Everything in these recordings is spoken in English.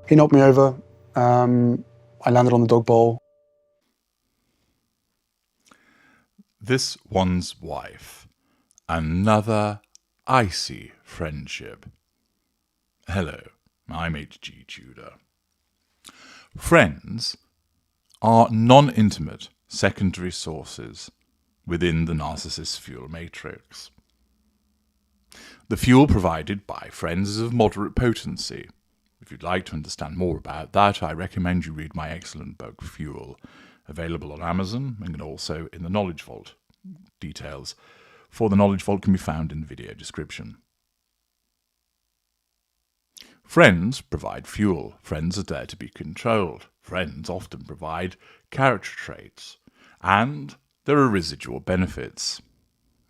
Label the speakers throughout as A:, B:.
A: He knocked me over. I landed on the dog bowl.
B: This one's wife. Another icy friendship. Hello, I'm H.G. Tudor. Friends are non-intimate secondary sources within the narcissist's fuel matrix. The fuel provided by friends is of moderate potency. If you'd like to understand more about that, I recommend you read my excellent book, Fuel, available on Amazon and also in the Knowledge Vault. Details for the Knowledge Vault can be found in the video description. Friends provide fuel. Friends are there to be controlled. Friends often provide character traits. And there are residual benefits.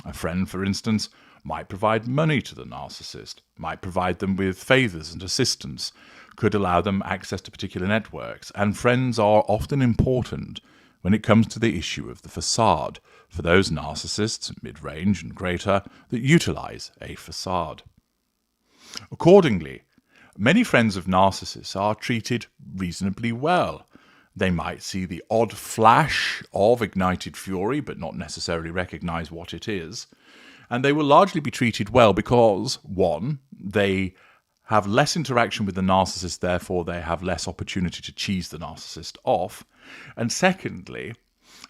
B: A friend, for instance, might provide money to the narcissist, might provide them with favours and assistance, could allow them access to particular networks, and friends are often important when it comes to the issue of the facade for those narcissists, mid-range and greater, that utilise a facade. Accordingly, many friends of narcissists are treated reasonably well. They might see the odd flash of ignited fury, but not necessarily recognise what it is. And they will largely be treated well because, one, they have less interaction with the narcissist, therefore they have less opportunity to cheese the narcissist off. And secondly,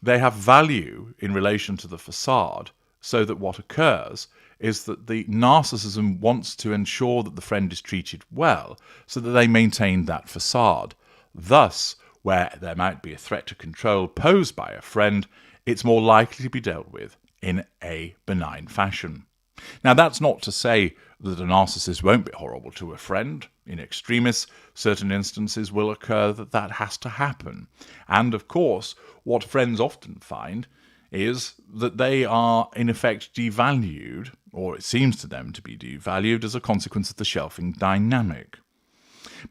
B: they have value in relation to the facade, so that what occurs is that the narcissism wants to ensure that the friend is treated well, so that they maintain that facade. Thus, where there might be a threat to control posed by a friend, it's more likely to be dealt with in a benign fashion. Now, that's not to say that a narcissist won't be horrible to a friend. In extremis, certain instances will occur that has to happen. And, of course, what friends often find is that they are, in effect, devalued, or it seems to them to be devalued, as a consequence of the shelving dynamic.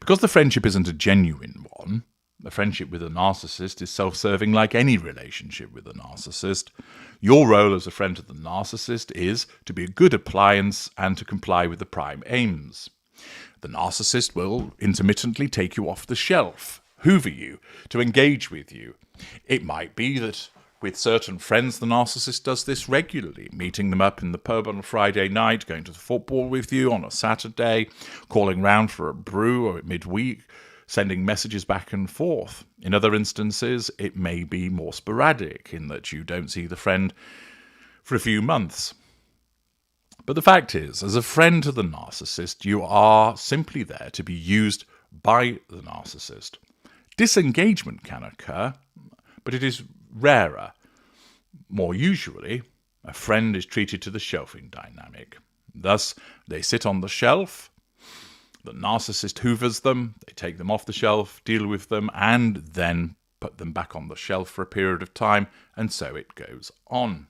B: Because the friendship isn't a genuine one, a friendship with a narcissist is self-serving like any relationship with a narcissist. Your role as a friend to the narcissist is to be a good appliance and to comply with the prime aims. The narcissist will intermittently take you off the shelf, hoover you, to engage with you. It might be that with certain friends, the narcissist does this regularly, meeting them up in the pub on a Friday night, going to the football with you on a Saturday, calling round for a brew or at midweek, sending messages back and forth. In other instances, it may be more sporadic in that you don't see the friend for a few months. But the fact is, as a friend to the narcissist, you are simply there to be used by the narcissist. Disengagement can occur, but it is rarer. More usually, a friend is treated to the shelving dynamic. Thus, they sit on the shelf. The narcissist hoovers them, they take them off the shelf, deal with them, and then put them back on the shelf for a period of time, and so it goes on.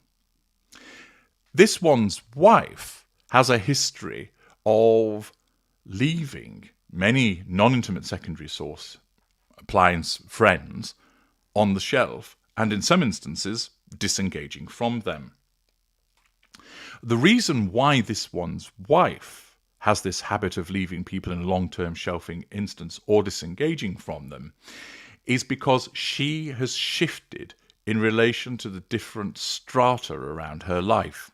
B: This one's wife has a history of leaving many non-intimate secondary source appliance friends on the shelf, and in some instances, disengaging from them. The reason why this one's wife has this habit of leaving people in a long-term shelving instance or disengaging from them is because she has shifted in relation to the different strata around her life.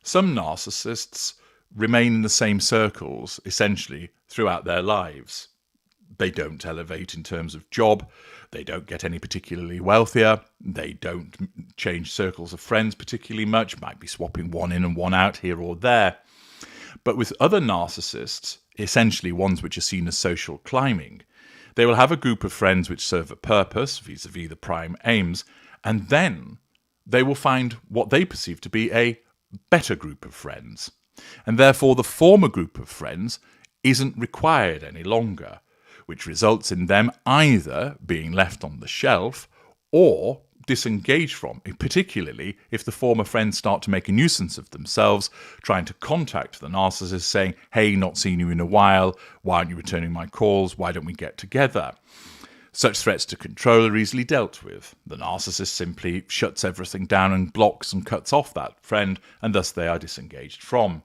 B: Some narcissists remain in the same circles, essentially, throughout their lives. They don't elevate in terms of job, they don't get any particularly wealthier, they don't change circles of friends particularly much, might be swapping one in and one out here or there. But with other narcissists, essentially ones which are seen as social climbing, they will have a group of friends which serve a purpose, vis-a-vis the prime aims, and then they will find what they perceive to be a better group of friends. And therefore the former group of friends isn't required any longer, which results in them either being left on the shelf or disengaged from, particularly if the former friends start to make a nuisance of themselves, trying to contact the narcissist saying, hey, not seen you in a while, why aren't you returning my calls, why don't we get together? Such threats to control are easily dealt with. The narcissist simply shuts everything down and blocks and cuts off that friend, and thus they are disengaged from.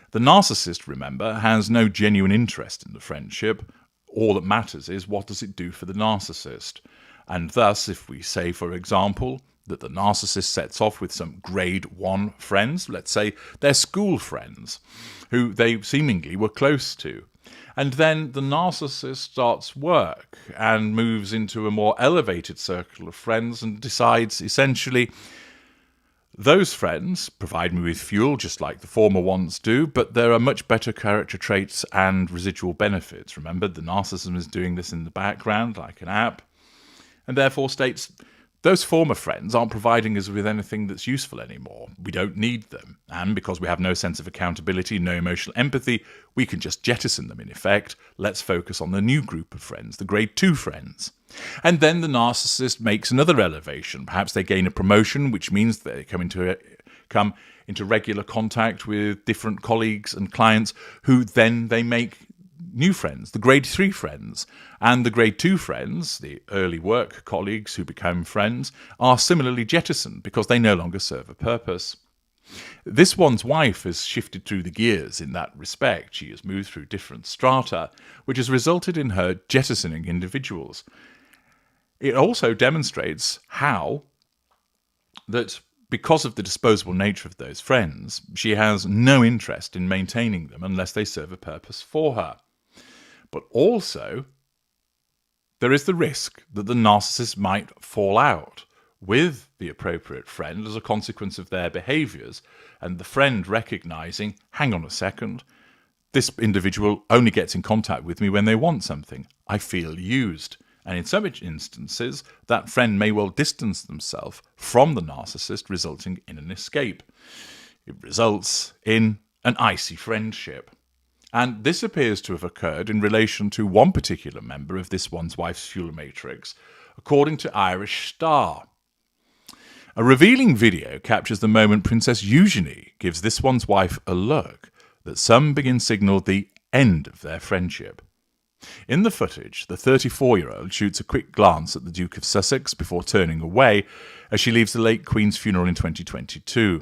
B: The narcissist, remember, has no genuine interest in the friendship. All that matters is what does it do for the narcissist. And thus, if we say, for example, that the narcissist sets off with some grade 1 friends, let's say they're school friends, who they seemingly were close to, and then the narcissist starts work and moves into a more elevated circle of friends and decides essentially, those friends provide me with fuel just like the former ones do, but there are much better character traits and residual benefits. Remember, the narcissism is doing this in the background like an app, and therefore states those former friends aren't providing us with anything that's useful anymore. We don't need them. And because we have no sense of accountability, no emotional empathy, we can just jettison them in effect. Let's focus on the new group of friends, the grade 2 friends. And then the narcissist makes another elevation. Perhaps they gain a promotion, which means they come into regular contact with different colleagues and clients who then they make new friends, the grade 3 friends. And the grade 2 friends, the early work colleagues who become friends, are similarly jettisoned because they no longer serve a purpose. This one's wife has shifted through the gears in that respect. She has moved through different strata, which has resulted in her jettisoning individuals. It also demonstrates how that because of the disposable nature of those friends, she has no interest in maintaining them unless they serve a purpose for her. But also, there is the risk that the narcissist might fall out with the appropriate friend as a consequence of their behaviours, and the friend recognising, hang on a second, this individual only gets in contact with me when they want something. I feel used. And in some instances, that friend may well distance themselves from the narcissist, resulting in an escape. It results in an icy friendship. And this appears to have occurred in relation to one particular member of this one's wife's fuel matrix, according to Irish Star. A revealing video captures the moment Princess Eugenie gives this one's wife a look that some begin signal the end of their friendship. In the footage, the 34-year-old shoots a quick glance at the Duke of Sussex before turning away as she leaves the late Queen's funeral in 2022.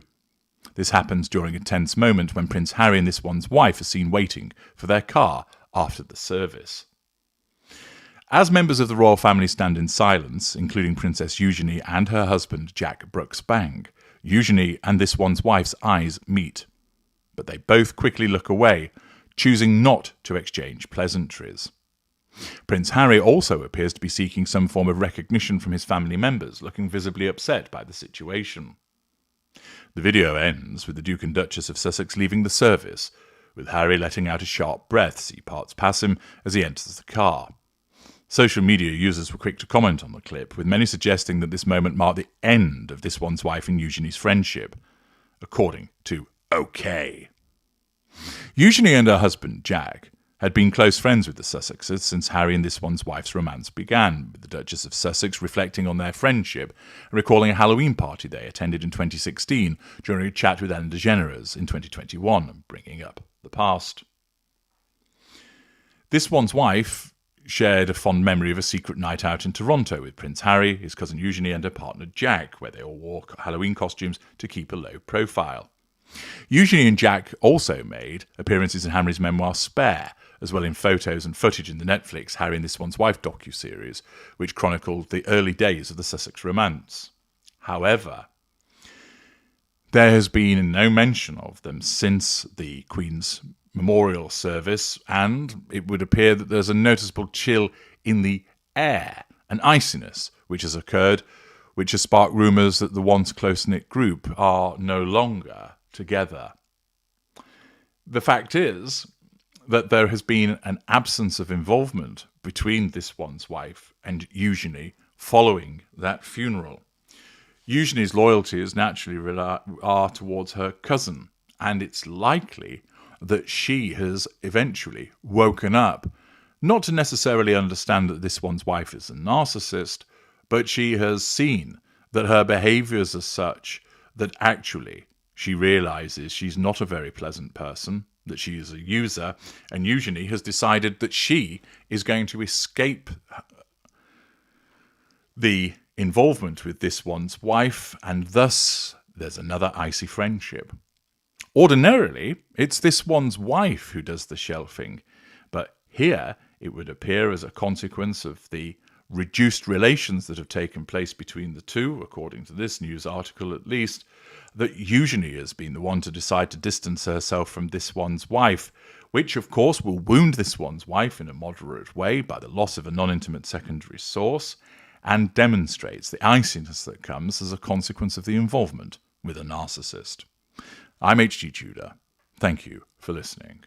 B: This happens during a tense moment when Prince Harry and this one's wife are seen waiting for their car after the service. As members of the royal family stand in silence, including Princess Eugenie and her husband Jack Brooks-Bang, Eugenie and this one's wife's eyes meet. But they both quickly look away, choosing not to exchange pleasantries. Prince Harry also appears to be seeking some form of recognition from his family members, looking visibly upset by the situation. The video ends with the Duke and Duchess of Sussex leaving the service, with Harry letting out a sharp breath as he parts past him as he enters the car. Social media users were quick to comment on the clip, with many suggesting that this moment marked the end of this one's wife and Eugenie's friendship, according to OK. Eugenie and her husband, Jack, had been close friends with the Sussexes since Harry and this one's wife's romance began, with the Duchess of Sussex reflecting on their friendship and recalling a Halloween party they attended in 2016 during a chat with Ellen DeGeneres in 2021, bringing up the past. This one's wife shared a fond memory of a secret night out in Toronto with Prince Harry, his cousin Eugenie and her partner Jack, where they all wore Halloween costumes to keep a low profile. Eugenie and Jack also made appearances in Harry's memoir Spare, as well in photos and footage in the Netflix Harry and This One's Wife docuseries, which chronicled the early days of the Sussex romance. However, there has been no mention of them since the Queen's memorial service, and it would appear that there's a noticeable chill in the air, an iciness which has occurred, which has sparked rumours that the once close-knit group are no longer together. The fact is that there has been an absence of involvement between this one's wife and Eugenie following that funeral. Eugenie's loyalties naturally are towards her cousin, and it's likely that she has eventually woken up, not to necessarily understand that this one's wife is a narcissist, but she has seen that her behaviours are such that actually she realises she's not a very pleasant person, that she is a user, and Eugenie has decided that she is going to escape the involvement with this one's wife, and thus there's another icy friendship. Ordinarily, it's this one's wife who does the shelving, but here It would appear as a consequence of the reduced relations that have taken place between the two, according to this news article at least, that Eugenie has been the one to decide to distance herself from this one's wife, which of course will wound this one's wife in a moderate way by the loss of a non-intimate secondary source, and demonstrates the iciness that comes as a consequence of the involvement with a narcissist. I'm H.G. Tudor. Thank you for listening.